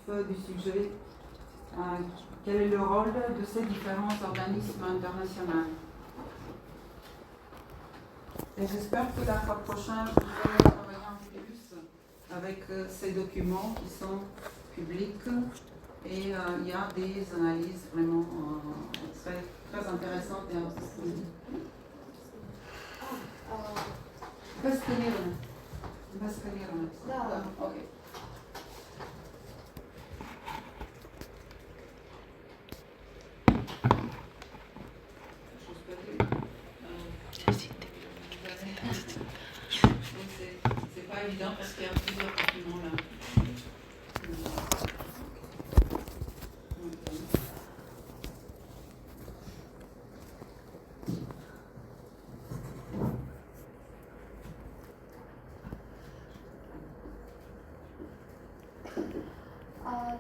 du sujet. Quel est le rôle de ces différents organismes internationaux? Et j'espère que la fois prochaine, vous allez travailler un peu plus avec ces documents qui sont publics et il y a des analyses vraiment très, très intéressantes et approfondies. Без сканирования. Без сканирования. Да. Окей. C'est pas évident parce qu'il y a plusieurs documents là.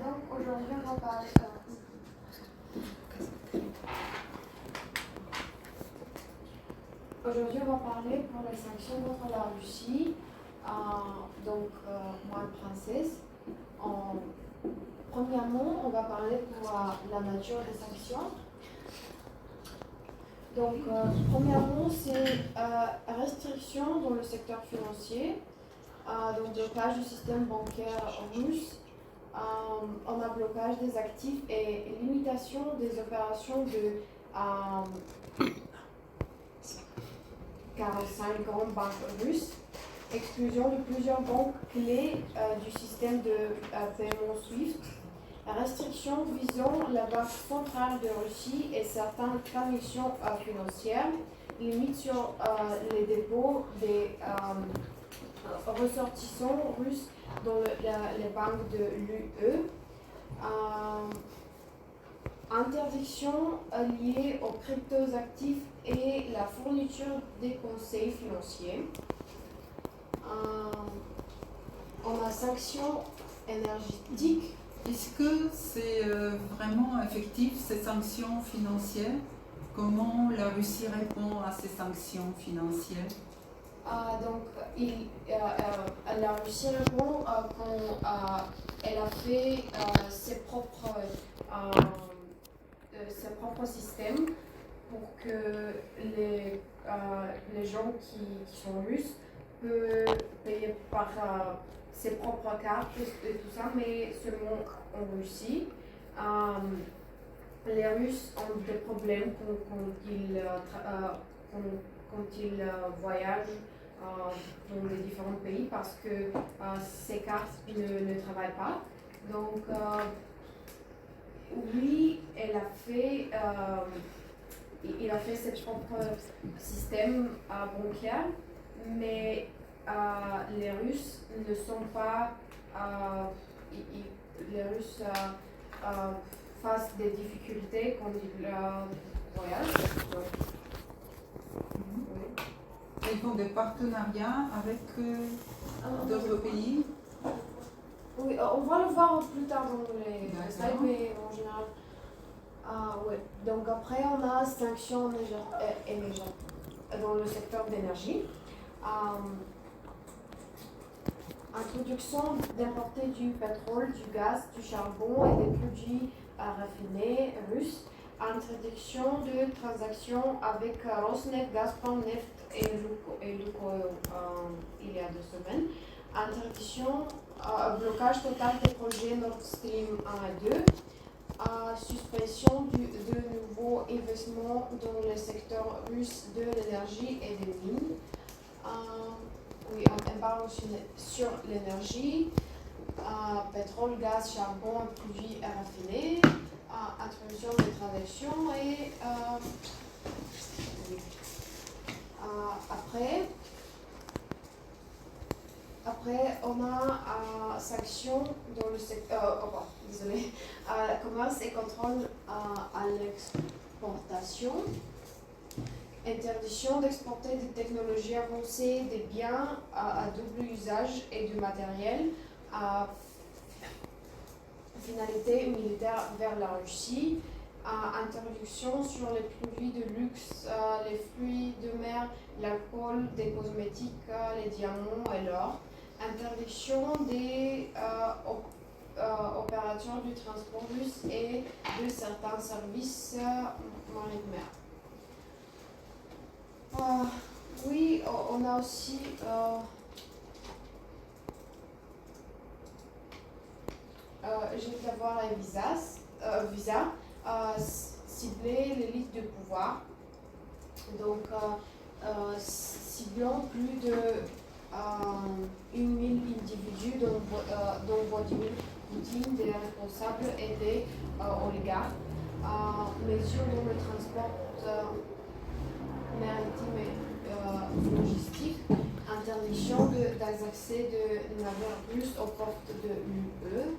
Donc aujourd'hui on va parler pour les sanctions contre la Russie. Moi, princesse. Premièrement, on va parler pour la nature des sanctions. Donc, premièrement, c'est restriction dans le secteur financier, donc blocage du système bancaire russe. On a blocage des actifs et limitation des opérations de 45 grandes banques russes, exclusion de plusieurs banques clés du système de paiement SWIFT, restriction visant la Banque centrale de Russie et certaines transactions financières, limite sur les dépôts des ressortissants russes dans les banques de l'UE, interdiction liée aux cryptoactifs et la fourniture des conseils financiers. On a sanctions énergétiques. Est-ce que c'est vraiment effectif ces sanctions financières? Comment la Russie répond à ces sanctions financières? La Russie répond qu'elle a fait ses propres systèmes pour que les gens qui sont russes peuvent payer par ses propres cartes et tout ça, mais seulement en Russie. Les Russes ont des problèmes quand ils voyagent dans les différents pays parce que ces cartes ne travaillent pas. Donc, oui, il a fait ses propres systèmes bancaires, mais les Russes ne sont pas. Les Russes fassent des difficultés quand ils voyagent. Donc, Ils font des partenariats avec d'autres pays? Oui, on va le voir plus tard dans les slides, mais en général. Ouais. Donc après, on a sanctions dans le secteur d'énergie. Introduction d'importer du pétrole, du gaz, du charbon et des produits raffinés russes. Introduction de transactions avec Rosneft, Gazprom, Neft et Lukoil il y a 2 semaines. Introduction, blocage total des projets Nord Stream 1 et 2. Suspension de nouveaux investissements dans le secteur russe de l'énergie et des mines. Un embargo sur l'énergie, pétrole, gaz, charbon, produits raffinés, introduction des transactions et après on a sanctions dans le secteur, commerce et contrôle à l'exportation. Interdiction d'exporter des technologies avancées, des biens à double usage et du matériel à finalité militaire vers la Russie. Interdiction sur les produits de luxe, les fruits de mer, l'alcool, des cosmétiques, les diamants et l'or. Interdiction des opérations l'opération du transport russe et de certains services maritimes. Oui, on a aussi j'ai d'avoir un visa cibler l'élite de pouvoir. Donc, ciblant plus de 1000 individus, dont Vladimir Poutine, des responsables et des oligarques. Mesures dans le transport maritime et logistique, interdiction d'accès de navires russes aux portes de l'UE,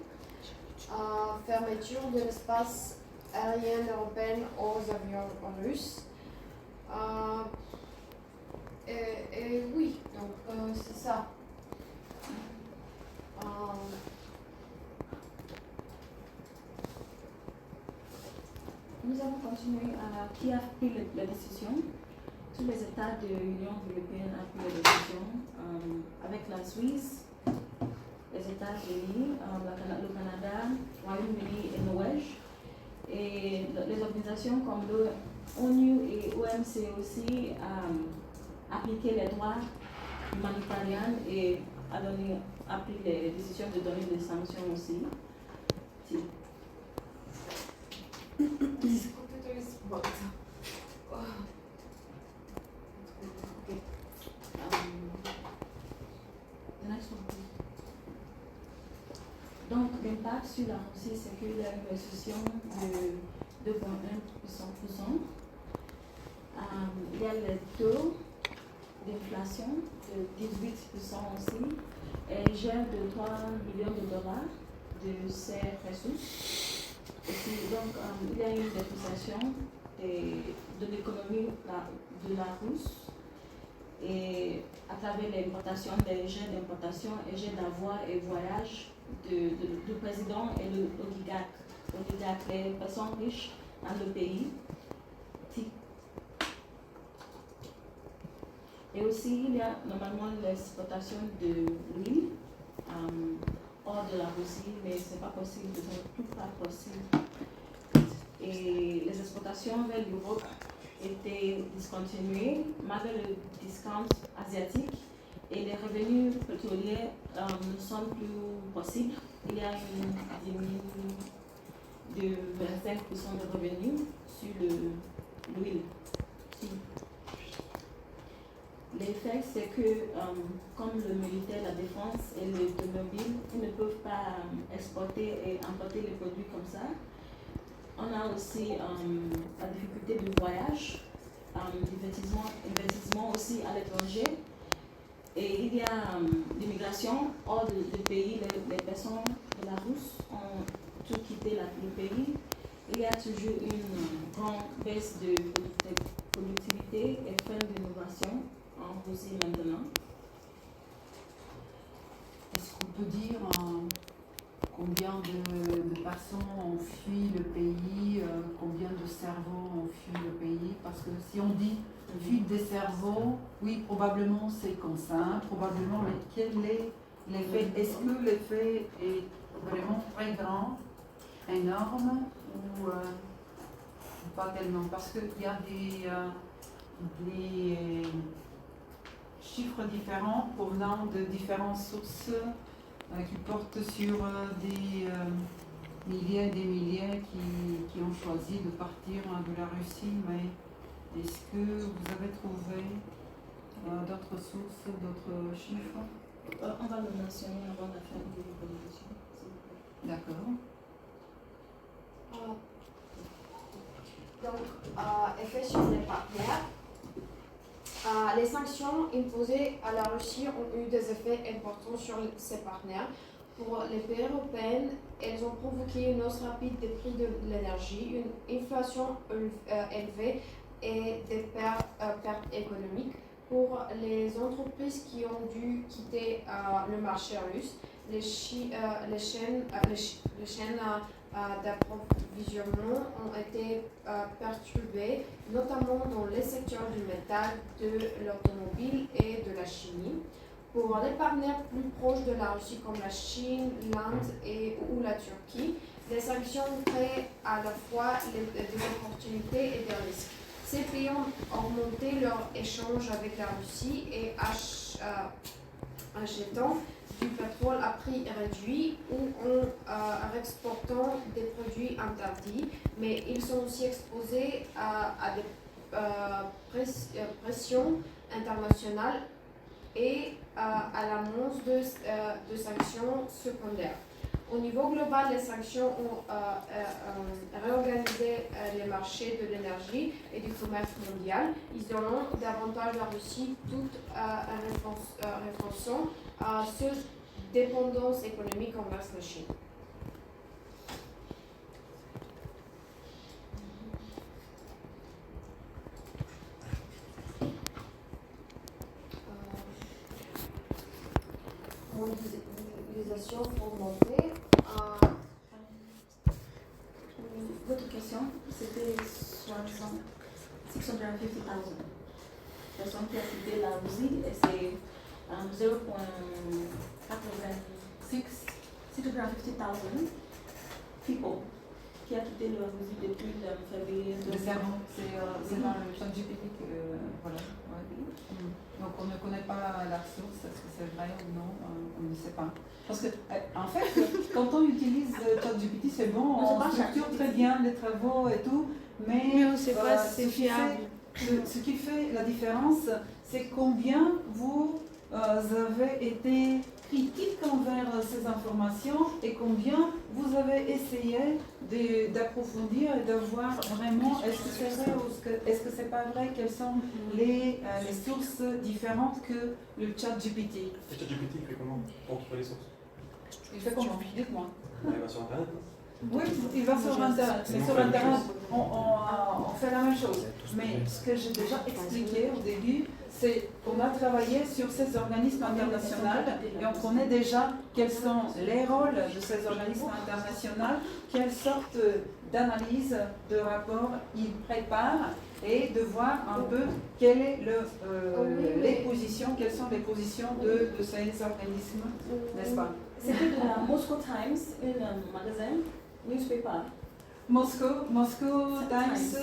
fermeture de l'espace aérien européen aux avions russes. Et oui, donc c'est ça. Nous avons continué à qui a pris la décision. Tous les États de l'Union européenne ont pris la décision avec la Suisse, les États-Unis, le Canada, le Royaume-Uni et Norvège. Et les organisations comme l'ONU et l'OMC aussi appliqué les droits humanitaires et a pris les décisions de donner des sanctions aussi. Si. Donc, l'impact sur la Russie, c'est qu'il y a une récession de 2,1%. Il y a le taux d'inflation de 18% aussi. Elle gère de 3 millions de dollars de ses ressources. Aussi, donc, il y a une dépréciation de l'économie de la Russie et à travers l'importation des jets d'importation et jets d'avoir et voyage du président et l'oligarque, les personnes riches dans le pays. Et aussi, il y a normalement l'exportation de l'huile hors de la Russie, mais ce n'est pas possible, ce n'est plus pas possible. Et les exportations vers l'Europe étaient discontinuées malgré le discount asiatique et les revenus pétroliers ne sont plus possibles. Il y a une diminution de 25% de revenus sur l'huile. L'effet, c'est que, comme le militaire, la défense et l'automobile, ils ne peuvent pas exporter et importer les produits comme ça. On a aussi la difficulté du voyage, investissement aussi à l'étranger. Et il y a l'immigration hors du pays. Les personnes de la Russie ont tout quitté le pays. Il y a toujours une grande baisse de productivité et fin d'innovation en Russie maintenant. Est-ce qu'on peut dire combien de personnes ont fui le pays, combien de cerveaux ont fui le pays? Parce que si on dit fuite des cerveaux, oui, probablement c'est comme ça, probablement, mais quel est l'effet? Est-ce que l'effet est vraiment très grand, énorme, ou pas tellement? Parce qu'il y a des chiffres différents provenant de différentes sources qui portent sur des milliers et des milliers qui ont choisi de partir de la Russie. Mais est-ce que vous avez trouvé d'autres sources, d'autres chiffres? On va le mentionner avant la fin de l'évolution. D'accord. Donc, effet sur les partenaires. Les sanctions imposées à la Russie ont eu des effets importants sur ses partenaires. Pour les pays européens, elles ont provoqué une hausse rapide des prix de l'énergie, une inflation élevée et des pertes économiques. Pour les entreprises qui ont dû quitter le marché russe, les chaînes d'approvisionnement ont été perturbées, notamment dans les secteurs du métal, de l'automobile et de la chimie. Pour les partenaires plus proches de la Russie comme la Chine, l'Inde ou la Turquie, Les sanctions créent à la fois des opportunités et des risques. Ces pays ont augmenté leur échange avec la Russie et achetant du pétrole à prix réduit ou en exportant des produits interdits, mais ils sont aussi exposés à des pressions internationales et à l'annonce de sanctions secondaires. Au niveau global, les sanctions ont réorganisé les marchés de l'énergie et du commerce mondial, isolant davantage la Russie tout en renforçant cette dépendance économique envers la Chine. Mondialisation augmentée. Votre question, c'était 650 000 personnes qui a quitté la Russie et c'est 650 000 people qui a quitté la Russie depuis le février C'est 2020. c'est dans le chat GPT que voilà. Ouais. Donc on ne connaît pas la source, est-ce que c'est vrai ou non, on ne sait pas. Parce que en fait, quand on utilise ChatGPT, c'est bon, Non, c'est on pas structure ChatGPT. très bien les travaux et tout, mais Mais on ne sait pas si c'est ce qui fiable. ce qui fait la différence, c'est combien vous avez été critique envers ces informations et combien vous avez essayé d'approfondir et de voir vraiment est-ce que c'est vrai ou est-ce que c'est pas vrai, quelles sont les sources différentes que le chat GPT. Le chat GPT, il fait comment pour trouver les sources? Il fait comment? Dites-moi. Il va sur Internet, non? Oui, il va sur Internet. Mais sur Internet, on fait la même chose. Mais ce que j'ai déjà expliqué au début, c'est qu'on a travaillé sur ces organismes internationaux et on connaît déjà quels sont les rôles de ces organismes internationaux, quelles sortes d'analyses, de rapports ils préparent et de voir un peu quelle est les positions, quelles sont les positions de ces organismes, n'est-ce pas? C'était de la Moscow Times, un magasin, newspaper. Moscow Times, Yes.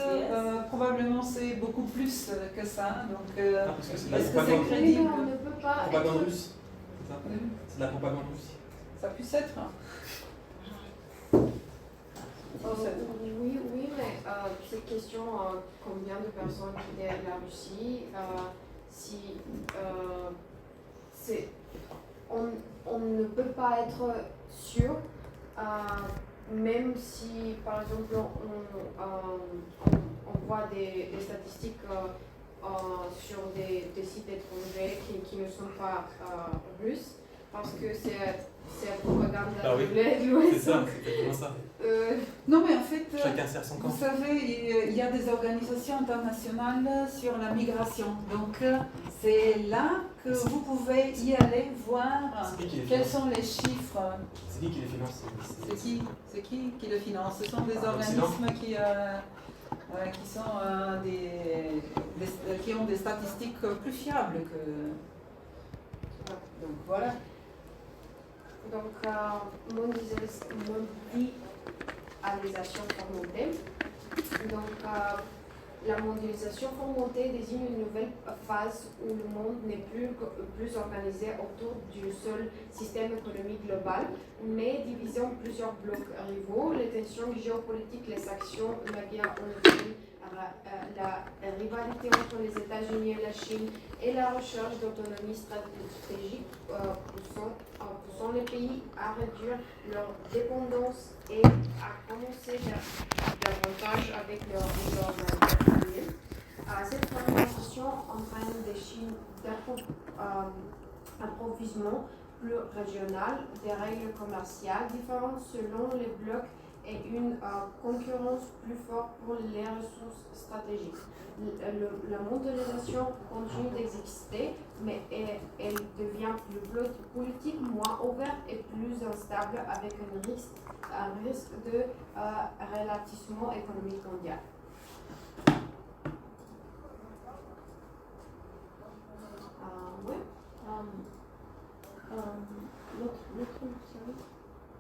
probablement c'est beaucoup plus que ça. Donc, Parce que c'est de la est-ce que c'est propagande. Oui, crédible? mais on ne peut pas Propagande être... russe, c'est ça? C'est de la propagande russe. Ça puisse être. Oui, mais cette question, combien de personnes quittent la Russie, si on ne peut pas être sûr, même si par exemple on voit des statistiques sur des sites étrangers qui ne sont pas russes, parce que c'est la propagande Ah oui. de l'Ouest. C'est ça, c'est exactement ça. Non, mais en fait, Chacun sert son camp. vous savez, il y a des organisations internationales sur la migration. Donc, c'est là que vous pouvez y aller voir C'est qui les quels finance? sont les chiffres. C'est qui les finance? C'est qui le finance? Ce sont des organismes qui sont qui ont des statistiques plus fiables que. Donc voilà. Donc, mondialisation formée. Donc, la mondialisation formée désigne une nouvelle phase où le monde n'est plus organisé autour du seul système économique global, mais divisé en plusieurs blocs rivaux. Les tensions géopolitiques, les sanctions, la guerre en Ukraine, la rivalité entre les États-Unis et la Chine et la recherche d'autonomie stratégique poussant les pays à réduire leur dépendance et à commencer davantage avec leur alliés. Cette fragmentation entraîne des chaînes d'approvisionnement plus régionales, des règles commerciales différentes selon les blocs et une concurrence plus forte pour les ressources stratégiques. La mondialisation continue d'exister, mais elle devient plus politique, moins ouverte et plus instable avec un risque de ralentissement économique mondial. Oui. L'autre, sorry.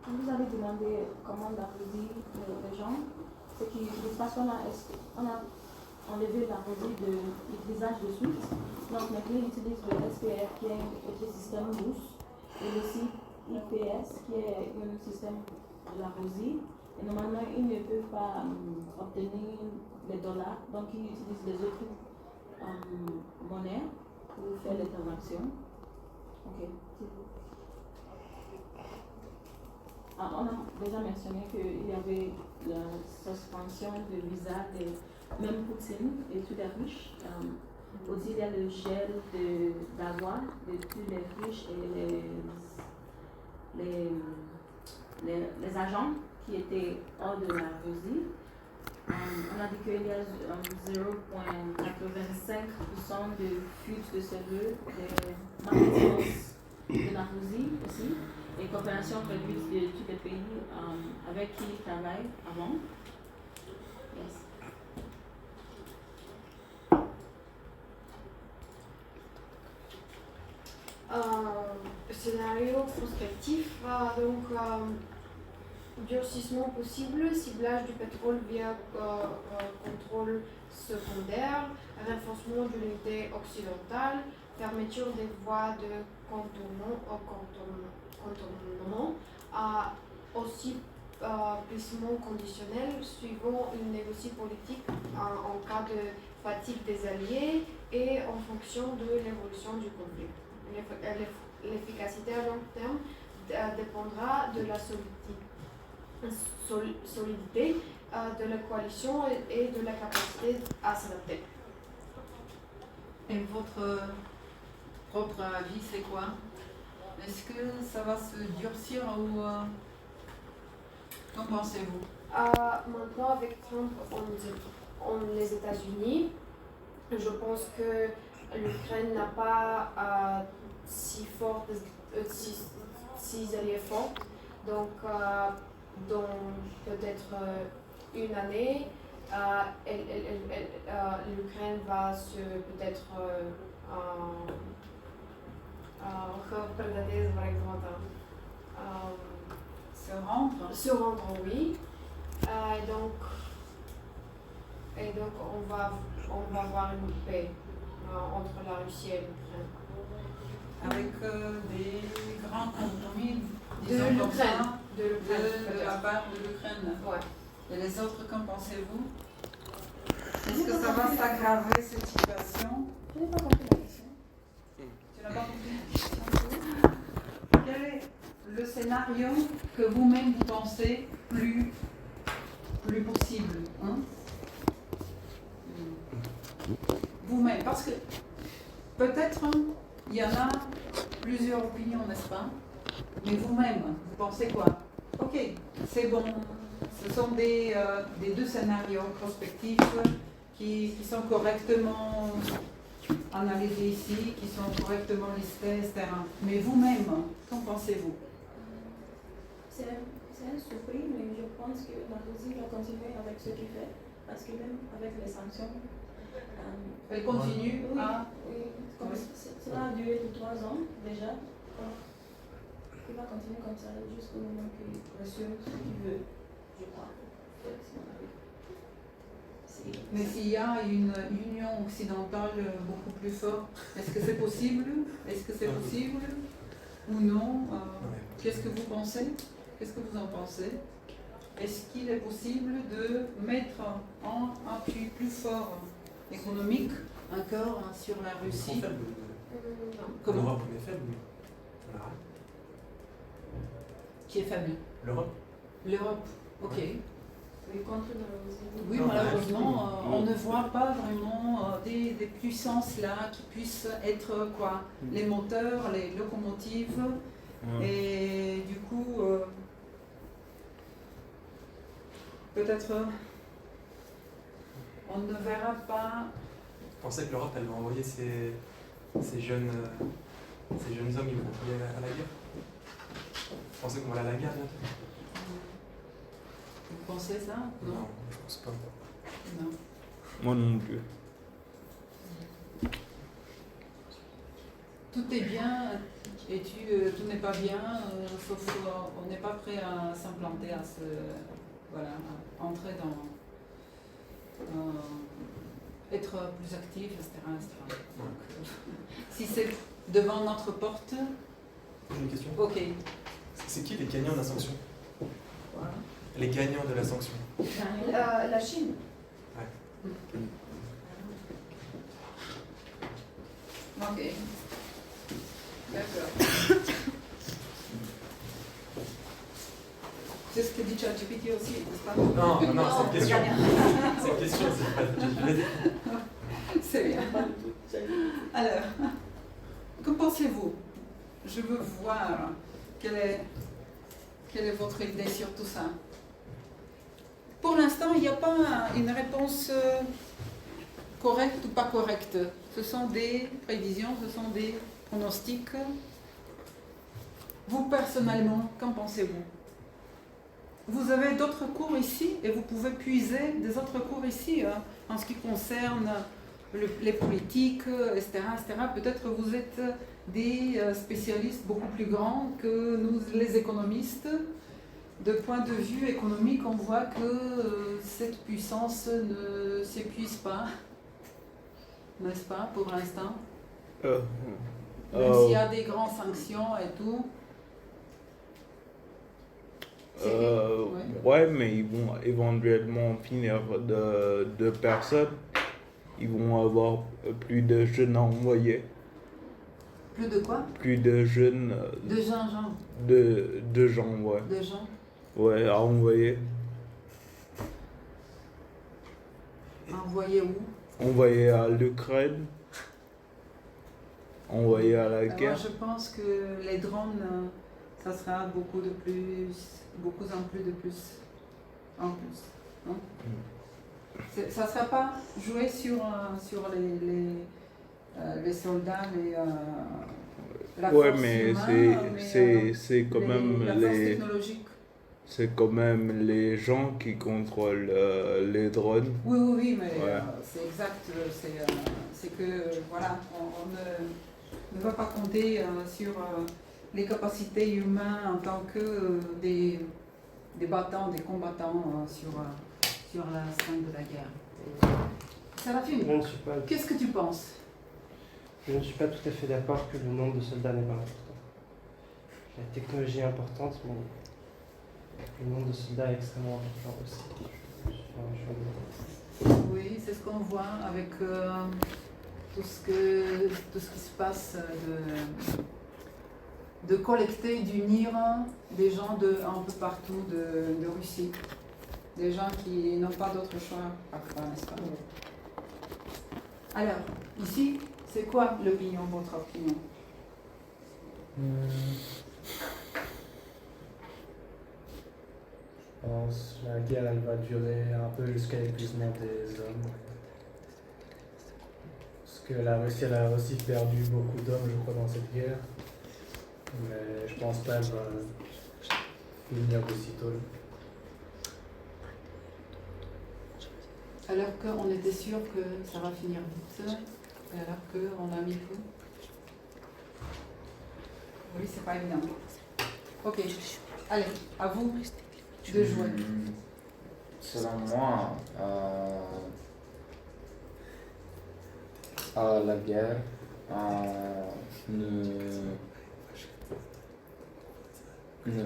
Vous avez demandé comment la Russie les gens. Ce qui se passe, on a enlevé la Russie de l'utilisation de Swift. Donc maintenant, ils utilisent le SPF qui est un système russe et aussi IPS qui est un système de la Russie. Et normalement, ils ne peuvent pas obtenir les dollars, donc ils utilisent les autres monnaies pour faire les transactions. Ok. On a déjà mentionné qu'il y avait la suspension de visa de même Poutine et tous les riches. Aussi, il y a le gel d'avoir de tous les riches et les agents qui étaient hors de la Russie. On a dit qu'il y a 0,85% de fuite de cerveau, de maintenance de la Russie aussi, et coopération réduite de tous les pays avec qui ils travaillent avant. Yes. Scénario prospectif, durcissement possible, ciblage du pétrole via contrôle secondaire, renforcement de l'unité occidentale, fermeture des voies de contournement, aussi plissement conditionnel suivant une négocie politique en cas de fatigue des alliés et en fonction de l'évolution du conflit. L'efficacité à long terme dépendra de la solidité de la coalition et de la capacité à s'adapter. Et votre propre avis, c'est quoi? Est-ce que ça va se durcir ou qu'en pensez-vous? Maintenant, avec Trump les États-Unis, je pense que l'Ukraine n'a pas si alliés forts. Donc, dans peut-être une année, l'Ukraine va peut-être se rendre, oui. Et donc on va avoir une paix entre la Russie et l'Ukraine. Avec des grands compromis, De disons comme l'Ukraine. ça, de la part de l'Ukraine. Ouais. Et les autres, qu'en pensez-vous? Est-ce que ça va s'aggraver cette situation? Je n'ai pas compris la question. Tu n'as pas compris la question? Quel est le scénario que vous-même vous pensez plus possible, hein? Vous-même, parce que peut-être il y en a plusieurs opinions, n'est-ce pas? Mais vous-même, vous pensez quoi? Ok, c'est bon. Ce sont des deux scénarios prospectifs qui sont correctement analysés ici, qui sont correctement listés, etc. Mais vous-même, qu'en pensez-vous? C'est un surpris, mais je pense que la Russie va continuer avec ce qu'il fait, parce que même avec les sanctions, Elle continue oui, à... oui, comme cela a duré pour 3 ans déjà. Il va continuer comme ça jusqu'au moment qu'il reçoit ce qu'il veut, je crois. Mais s'il y a une union occidentale beaucoup plus forte, est-ce que c'est possible? Est-ce que c'est possible ou non? Qu'est-ce que vous pensez? Qu'est-ce que vous en pensez? Est-ce qu'il est possible de mettre en appui plus fort économique encore sur la Russie? Comment? L'Europe est faible. Voilà. Qui est faible? L'Europe. L'Europe, ok. Oui, contre la Russie. Oui, malheureusement, on ne voit pas vraiment des puissances là qui puissent être quoi, les moteurs, les locomotives. Et du coup, peut-être on ne verra pas. Vous pensez que l'Europe, elle va envoyer ces jeunes hommes, ils vont aller à la guerre? Vous pensez qu'on va aller à la guerre bientôt? Vous pensez ça? Non, je pense pas. Non. Moi non plus. Tout est bien tout n'est pas bien, sauf qu'on n'est pas prêt à s'implanter, voilà, à entrer dans être plus actif, etc. etc. Donc, si c'est devant notre porte, J'ai une question. ok. C'est qui les gagnants de la sanction? Voilà. Les gagnants de la sanction. La Chine. Ok. D'accord. C'est ce que dit ChatGPT aussi, n'est-ce pas? Non, c'est une question. C'est une question, c'est pas. C'est bien. Alors, que pensez-vous? Je veux voir quelle est votre idée sur tout ça. Pour l'instant, il n'y a pas une réponse correcte ou pas correcte. Ce sont des prévisions, ce sont des pronostics. Vous, personnellement, qu'en pensez-vous? Vous avez d'autres cours ici et vous pouvez puiser des autres cours ici en ce qui concerne les politiques, etc. etc. Peut-être vous êtes des spécialistes beaucoup plus grands que nous, les économistes. De point de vue économique, on voit que cette puissance ne s'épuise pas, n'est-ce pas, pour l'instant? Même s'il y a des grandes sanctions et tout. Ouais, mais ils vont éventuellement finir de personnes. Ils vont avoir plus de jeunes à envoyer. Plus de quoi? Plus de jeunes. De gens. De gens, ouais. De gens. Ouais, à envoyer. Envoyer où? Envoyer à l'Ukraine. Envoyer à la guerre. Moi, je pense que les drones, ça sera beaucoup en plus de plus. En plus. Non? Ça ne sera pas joué sur les soldats, la ouais, force mais humaine, c'est quand même la force technologique. C'est quand même les gens qui contrôlent les drones. Oui, mais ouais. C'est exact. C'est que voilà, on ne va pas compter sur les capacités humaines en tant que des combattants sur la scène de la guerre. Séraphin, qu'est-ce que tu penses? Je ne suis pas tout à fait d'accord que le nombre de soldats n'est pas important. La technologie est importante, mais le nombre de soldats est extrêmement important aussi. Oui, c'est ce qu'on voit avec tout ce qui se passe de collecter, d'unir des gens un peu partout de Russie. Des gens qui n'ont pas d'autre choix parfois, n'est-ce pas? Alors, ici, c'est quoi l'opinion, votre opinion? Je pense que la guerre elle va durer un peu jusqu'à l'épuisement des hommes. Parce que la Russie elle a aussi perdu beaucoup d'hommes, je crois, dans cette guerre. Mais je pense pas qu'elle va finir aussitôt. Alors qu'on était sûr que ça va finir vite, et alors qu'on a mis tout. Oui, c'est pas évident. Ok, allez, à vous de jouer. Selon moi, la guerre ne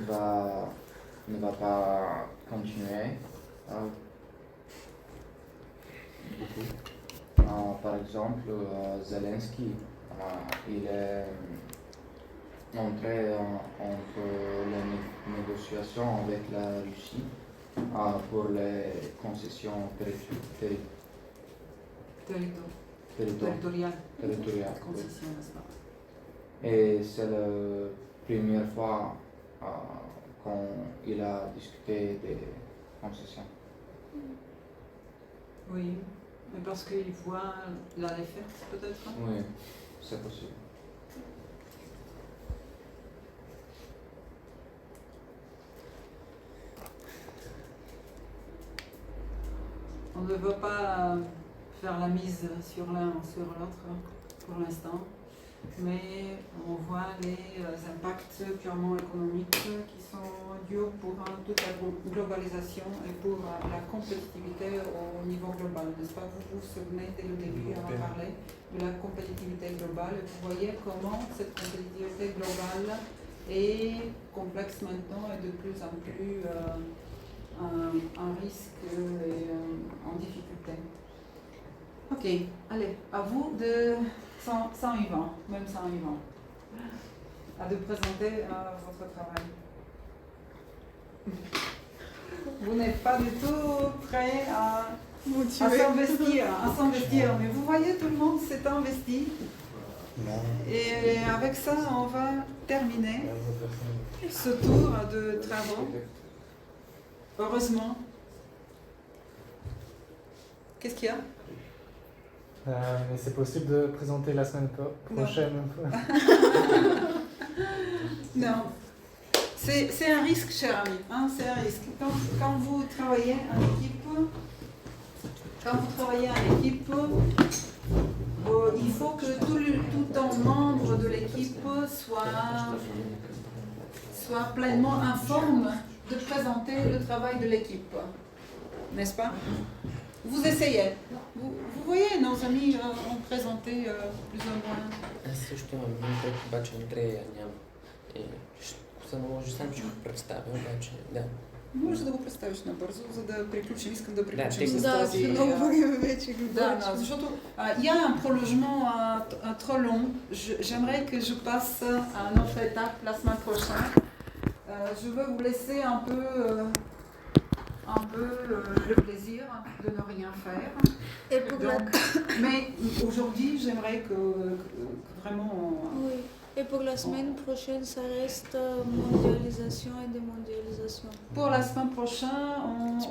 va pas continuer. Par exemple, Zelensky, il est entré entre les négociations avec la Russie pour les concessions Territorial. territoriales. Concession, n'est-ce pas? Et c'est la première fois qu'il a discuté des concessions. Oui, mais parce qu'il voit la défaite, peut-être? Oui, c'est possible. On ne veut pas faire la mise sur l'un ou sur l'autre pour l'instant. mais on voit les impacts purement économiques qui sont dus pour toute la globalisation et pour la compétitivité au niveau global. N'est-ce pas? Vous vous souvenez, dès le début, on a parlé de la compétitivité globale. Et vous voyez comment cette compétitivité globale est complexe maintenant et de plus en plus un risque et en difficulté. Ok, allez, à vous de, sans Yvan, même sans Yvan, de présenter votre travail. Vous n'êtes pas du tout prêt à s'investir, mais vous voyez, tout le monde s'est investi. Et avec ça, on va terminer ce tour de travaux. Heureusement. Qu'est-ce qu'il y a? Mais c'est possible de présenter la semaine prochaine un peu. Non. C'est un risque, cher ami. Hein, c'est un risque. Quand vous travaillez en équipe, il faut que tout un membre de l'équipe soit pleinement informé de présenter le travail de l'équipe. N'est-ce pas? Vous essayez. Vous voyez, nos amis ont présenté plus ou moins. Също обаче Андрея няма. Само сам ще го представя, обаче да. Може да го представиш набързо, за да приключим. Искам да приключим Да, с да, този... много време вече го Да, защото il y a un prolongement trop long. J'aimerais que je passe à une autre étape la semaine prochaine. Je veux vous laisser un peu le plaisir de ne rien faire. Et pour Mais aujourd'hui, j'aimerais que vraiment... Oui. Et pour la semaine prochaine, ça reste mondialisation et démondialisation. Pour la semaine prochaine,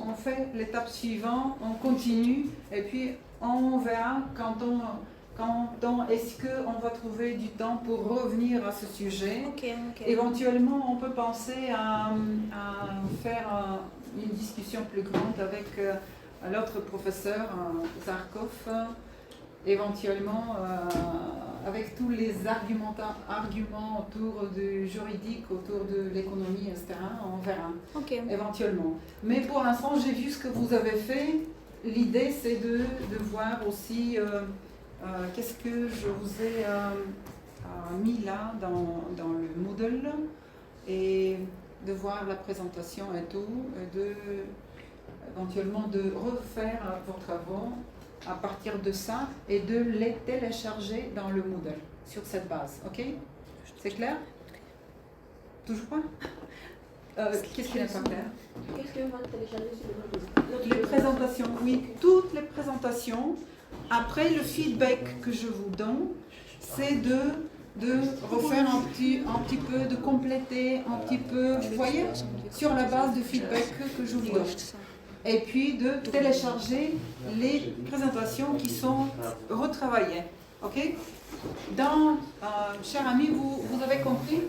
on fait l'étape suivante, on continue et puis on verra quand est-ce qu'on va trouver du temps pour revenir à ce sujet. Okay. Éventuellement, on peut penser à faire une discussion plus grande avec l'autre professeur, Zarkov, éventuellement avec tous les arguments autour du juridique, autour de l'économie, etc. On verra éventuellement. Mais pour l'instant, j'ai vu ce que vous avez fait. L'idée, c'est de voir aussi qu'est-ce que je vous ai mis là dans le Moodle et de voir la présentation et tout, et éventuellement de refaire vos travaux à partir de ça et de les télécharger dans le Moodle sur cette base. Ok? C'est clair? Toujours pas? Qu'est-ce qui n'est pas clair? Qu'est-ce qu'on va télécharger sur le Moodle? Les présentations, oui, toutes les présentations. Après, le feedback que je vous donne, c'est de refaire un petit peu, de compléter un petit peu, vous voyez, sur la base du feedback que je vous donne. Et puis de télécharger les présentations qui sont retravaillées. Ok? Chers amis, vous avez compris?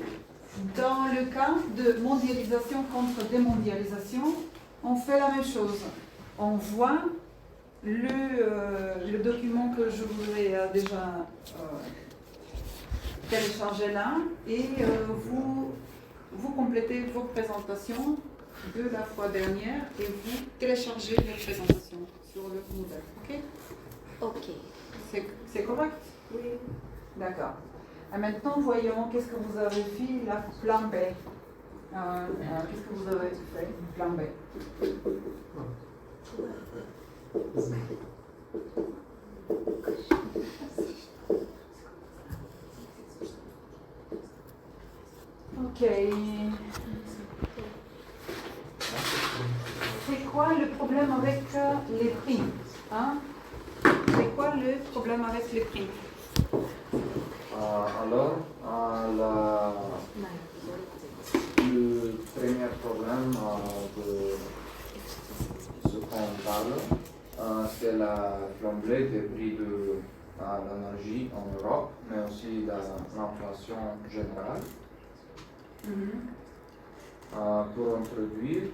Dans le cas de mondialisation contre démondialisation, on fait la même chose. On voit le document que je vous ai déjà téléchargé là et vous complétez vos présentations de la fois dernière et vous téléchargez les présentations sur le Moodle. Ok? C'est correct? Oui. D'accord. Et maintenant, voyons qu'est-ce que vous avez fait, la plan B. Qu'est-ce que vous avez fait, plan B? Ok. C'est quoi le problème avec les prix? C'est quoi le problème avec les prix? Alors, le premier problème de ce qu'on parle, c'est la flambée des prix de l'énergie en Europe, mais aussi de l'inflation générale. Pour introduire,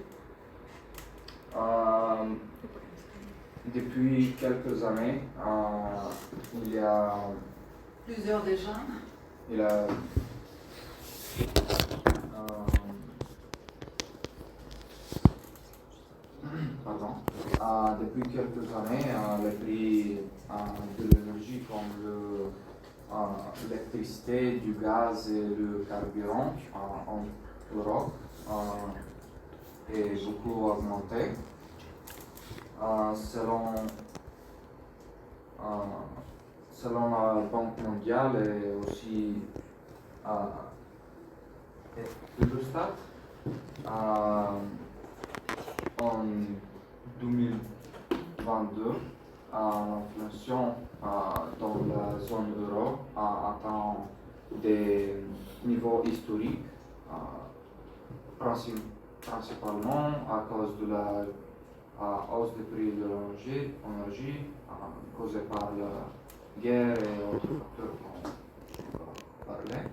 depuis quelques années, il y a plusieurs déjà. il a depuis quelques années, les prix de l'énergie comme l'électricité, du gaz et le carburant en Europe est beaucoup augmenté. Selon la Banque mondiale et aussi Eurostat, en 2022, l'inflation dans la zone euro a atteint des niveaux historiques, principalement à cause de la hausse des prix de l'énergie causée par la guerre et autres facteurs qu'on va parler.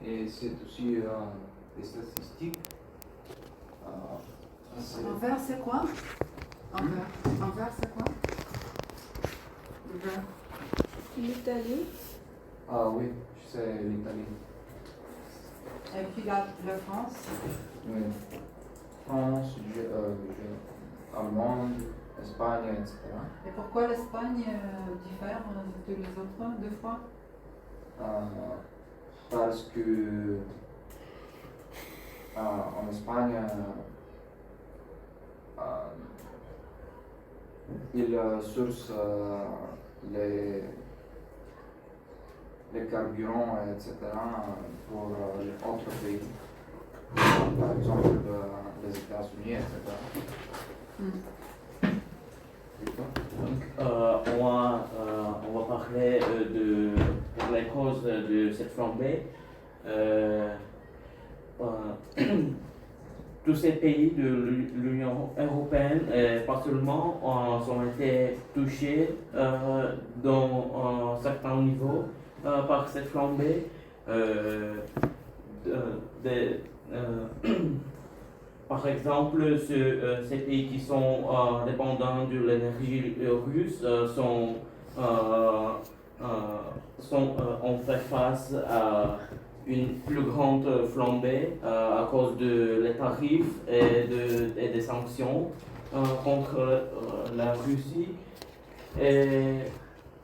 Et c'est aussi des statistiques. Envers, c'est quoi? Envers, c'est quoi? L'Italie. Ah oui, c'est l'Italie. Et puis la France? Oui. France, Allemande, Espagne, etc. Et pourquoi l'Espagne diffère de les autres deux fois? Parce que en Espagne, ils sourcent les carburants, etc. pour les autres pays. Par exemple, les États-Unis, etc. Donc, on va parler pour les causes de cette flambée. Tous ces pays de l'Union européenne, pas seulement, ont été touchés dans un certain niveau par cette flambée. Par exemple, ces pays qui sont dépendants de l'énergie russe ont fait face à une plus grande flambée à cause des tarifs et des sanctions contre la Russie. Et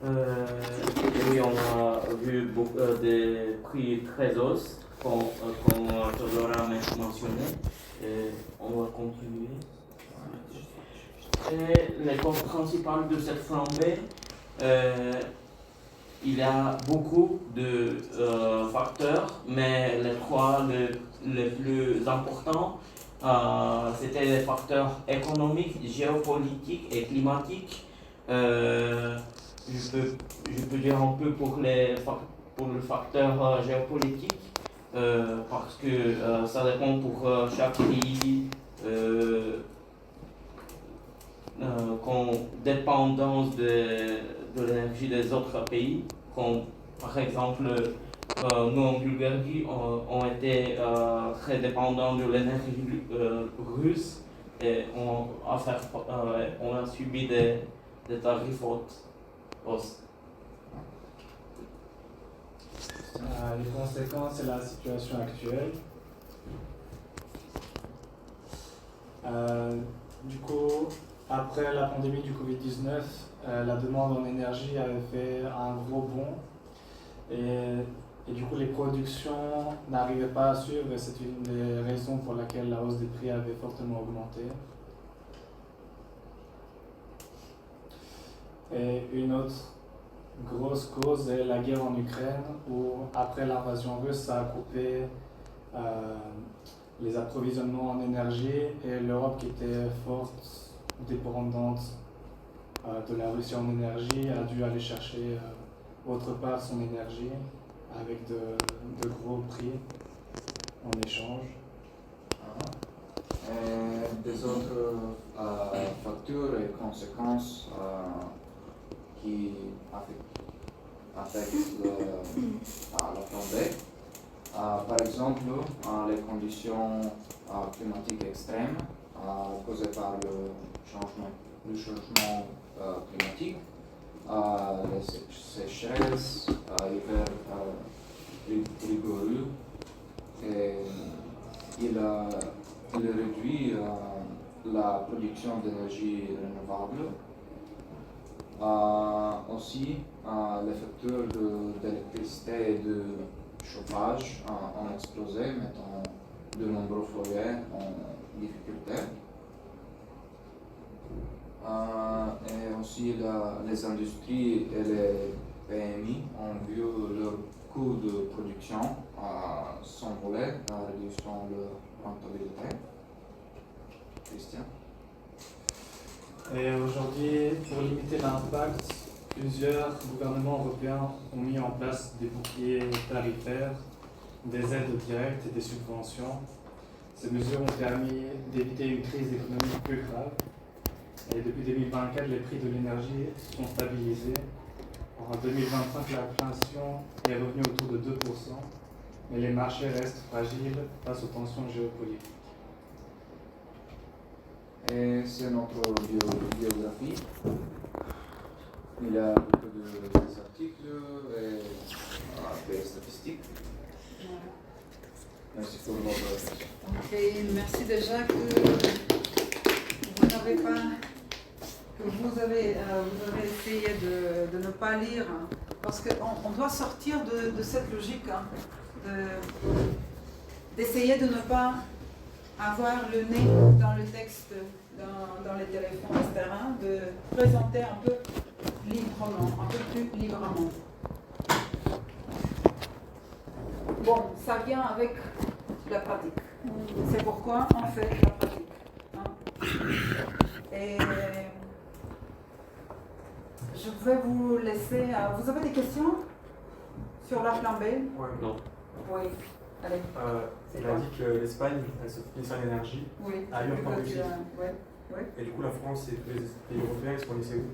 oui, on a vu des prix très hauts, comme Theodora a mentionné. Et on va continuer. Et les causes principales de cette flambée, il y a beaucoup de facteurs, mais les trois les plus importants, c'était les facteurs économiques, géopolitiques et climatiques. Je peux dire un peu pour le facteur géopolitique. Parce que ça dépend pour chaque pays qu'on dépendance de l'énergie des autres pays, comme par exemple nous en Bulgarie on était très dépendants de l'énergie russe et on a subi des tarifs hauts. Les conséquences et la situation actuelle. Du coup, après la pandémie du Covid-19, la demande en énergie avait fait un gros bond et du coup les productions n'arrivaient pas à suivre et c'est une des raisons pour laquelle la hausse des prix avait fortement augmenté. Et une autre grosse cause est la guerre en Ukraine où après l'invasion russe ça a coupé les approvisionnements en énergie et l'Europe qui était forte dépendante de la Russie en énergie a dû aller chercher autre part son énergie avec de gros prix en échange. Des autres facteurs et conséquences qui affectent la flambée. Par exemple, les conditions climatiques extrêmes causées par le changement climatique, les sécheresses, l'hiver rigoureux et il réduit la production d'énergie renouvelable. Aussi, les facteurs d'électricité et de chauffage ont explosé, mettant de nombreux foyers en difficulté. Et aussi, les industries et les PMI ont vu leur coût de production s'envoler, réduisant leur rentabilité. Christian? Et aujourd'hui, pour limiter l'impact, plusieurs gouvernements européens ont mis en place des boucliers tarifaires, des aides directes et des subventions. Ces mesures ont permis d'éviter une crise économique plus grave. Et depuis 2024, les prix de l'énergie sont stabilisés. En 2025, l'inflation est revenue autour de 2%, mais les marchés restent fragiles face aux tensions géopolitiques. Et c'est notre biographie. Il y a beaucoup d'articles et des statistiques. Merci pour votre attention. Ok, merci déjà que vous avez essayé de ne pas lire, parce qu'on doit sortir de cette logique, d'essayer de ne pas avoir le nez dans le texte, dans les téléphones, etc., de présenter un peu librement, un peu plus librement. Bon, ça vient avec la pratique. C'est pourquoi on fait la pratique. Et je vais vous laisser. Vous avez des questions sur la flambée? Ouais, non. Oui. Allez. Il a dit que l'Espagne, elle se fournissait en énergie ailleurs qu'en Belgique. Et du coup, la France et tous les pays européens, ils se fournissaient où?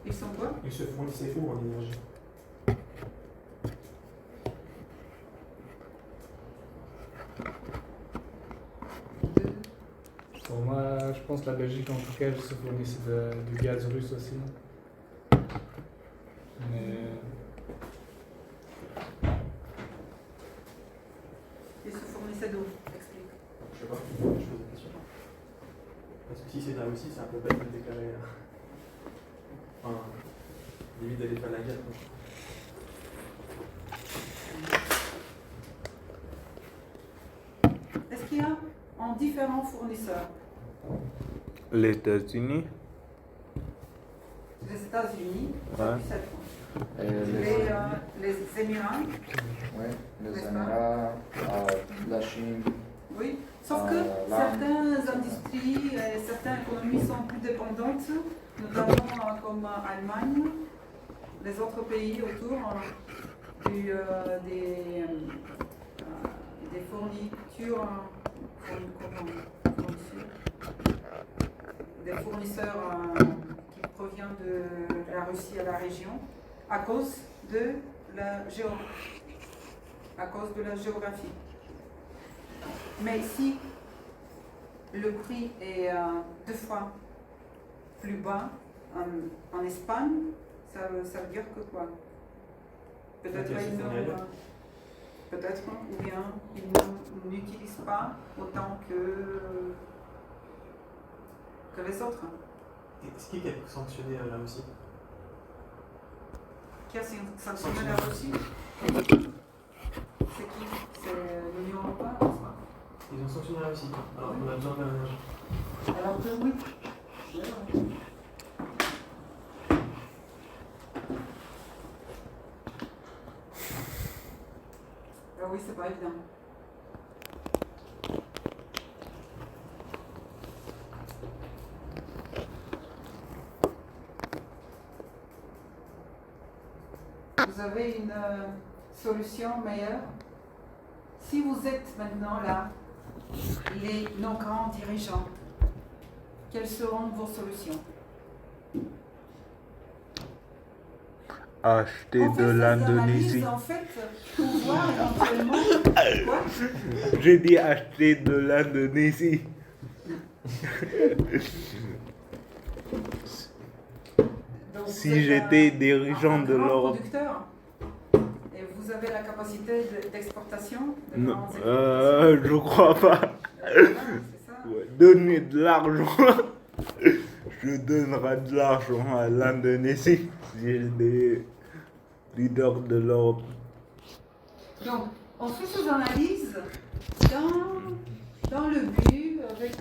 Ils sont quoi? Ils se fournissaient où en énergie? Pour moi, je pense que la Belgique, en tout cas, elle se fournissait du gaz russe aussi. Mais Ils se fournissaient d'où? Explique. Je sais pas, je pose la question. Parce que si c'est de la Russie, c'est un peu bête de déclarer. Enfin, limite d'aller faire la guerre. Est-ce qu'il y a en différents fournisseurs? Les États-Unis. Les États-Unis, Ouais. les Émirats. Oui, les Émirats, la Chine. Oui, sauf que certaines industries et certaines économies sont plus dépendantes, notamment comme Allemagne, les autres pays autour des fournitures, des fournisseurs qui proviennent de la Russie à la région à cause de la géographie. Mais si le prix est 2 fois plus bas en Espagne, ça veut dire que quoi? Peut-être ou bien ils n'utilisent pas autant que les autres. Est-ce qu'il y a sanctionné la Russie? Qui a sanctionné la Russie? C'est qui? C'est l'Union européenne? Ils ont sanctionné la Russie. Alors on a besoin de l'énergie. Alors que oui. Oui, c'est pas évident. Vous avez une solution meilleure? Si vous êtes maintenant là, nos grands dirigeants, quelles seront vos solutions? Acheter de l'Indonésie. En fait, pour voir éventuellement. Quoi? J'ai dit acheter de l'Indonésie. Si j'étais dirigeant de l'Europe. Et vous avez avez la capacité d'exportation de Non, grandes exportations? je crois pas. C'est ça. Ouais, donner de l'argent. Je donnerai de l'argent à l'Indonésie si j'ai des leaders de l'Europe. Donc, on fait ces analyses dans le but, avec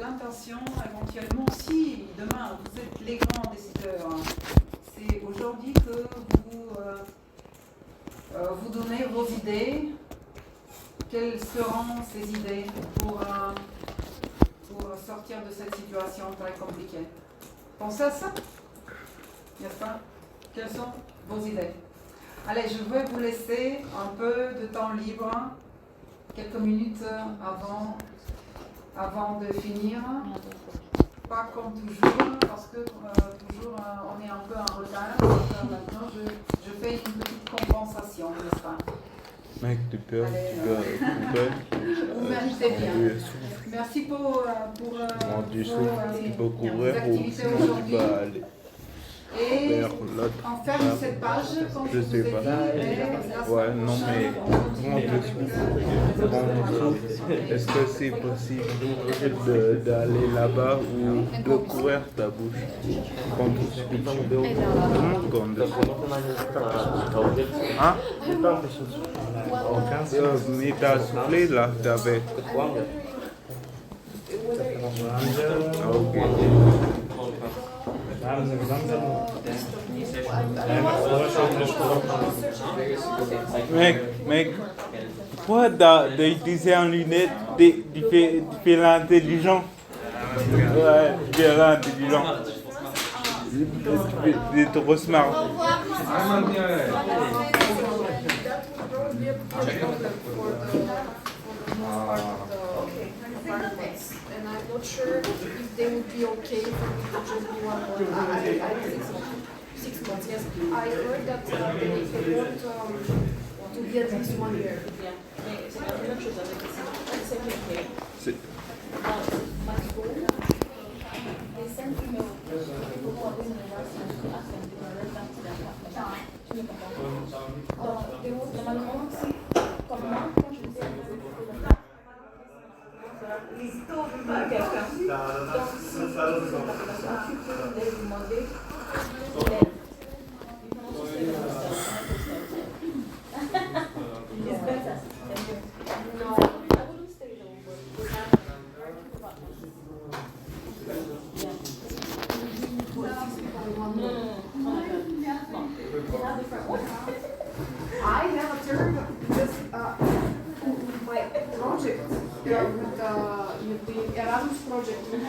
l'intention éventuellement, si demain vous êtes les grands décideurs, c'est aujourd'hui que vous donnez vos idées. Quelles seront ces idées pour sortir de cette situation très compliquée? Pensez à ça, n'est-ce pas? Quelles sont vos idées? Allez, je vais vous laisser un peu de temps libre, quelques minutes avant de finir. Pas comme toujours, parce que toujours on est un peu en retard. Maintenant, je fais une petite compensation, n'est-ce pas? Mec, tu peux Vous méritez bien. Merci pour tu vos peux courir ou activités sinon tu aujourd'hui. vas aller Et vers l'autre. on ferme cette page, comme Je je vous sais ai pas. dit. Et la semaine Ouais, non, mais prochaine, est-ce que c'est possible d'aller là-bas ou de courir ta bouche quand tu switches? Comment on dit? Hein? Mais t'as soufflé là, t'avais. Ah, ok. Mec, pourquoi d'utiliser en lunette, tu fais l'intelligent? Ouais, tu fais l'intelligent. Tu es trop smart. And I'm not sure if they would be okay for me to just be 1 month. I think 6 months, yes. I heard that they want to be at least 1 year. Bien. Mais c'est la même chose avec ici. C'est OK. C'est- Masco, les 5 numéros. Pour avoir une relation à 5 numéros, partie d'affaires. Tu ne comprends pas. Donc, normalement, comment quand je dis quelqu'un. Donc, si vous avez une population, vous devez demander l'aide. It's better. Thank you. No, I wouldn't stay though, but we have I have a term because my project with the Erasmus project with my